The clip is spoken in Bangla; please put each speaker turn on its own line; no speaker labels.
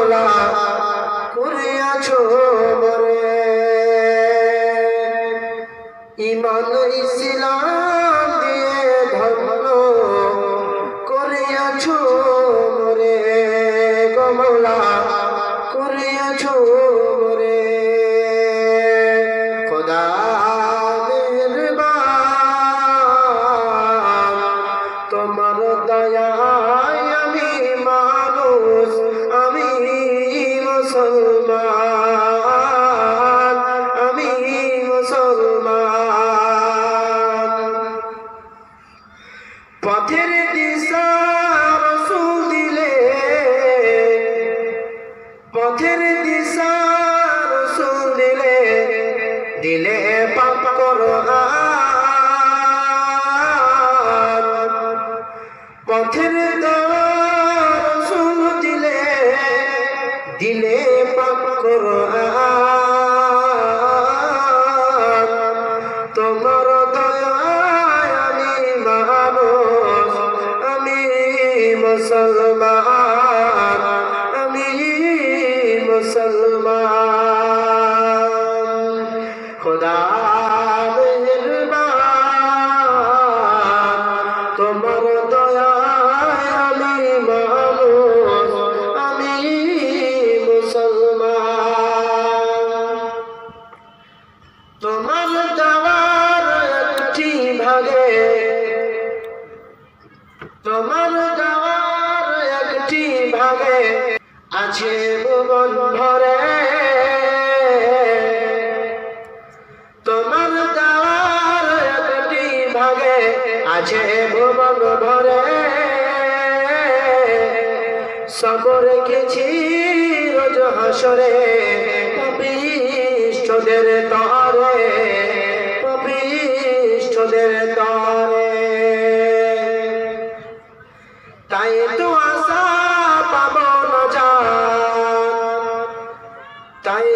কমলা করিয়াছো মরে ঈমান ইসলাম দিয়ে ধন্য করিয়াছো মরে কমলা করিয়াছো মরে খোদা মেহেরবান তোমার দয়ায় আমি মানুষ আমি মুসলমান আমি মুসলমান পথের দিশা রাসূল দিলে পথের দিশা রাসূল দিলে দিলে পাক কোরআন পথের রাসূল দিলে দিলে পাক কোরআন তোমার দয়ায় আমি মানুষ আমি মুসলমান আমি মুসলমান খোদা মেহেরবান তোমার দয়ায় আমি মানুষ আমি মুসলমান তোমার দেওয়ার একটি ভাগে তোমার দেওয়ার একটি ভাগে আছে ভুবন ভরে তোমার দেওয়ার একটি ভাগে আছে ভুবন ভরে সব রেখেছি রোজ হাসরে পাপিষ্ঠদের তরে পাপিষ্ঠদের তরে তাই তো আশা পাবো না জান তাই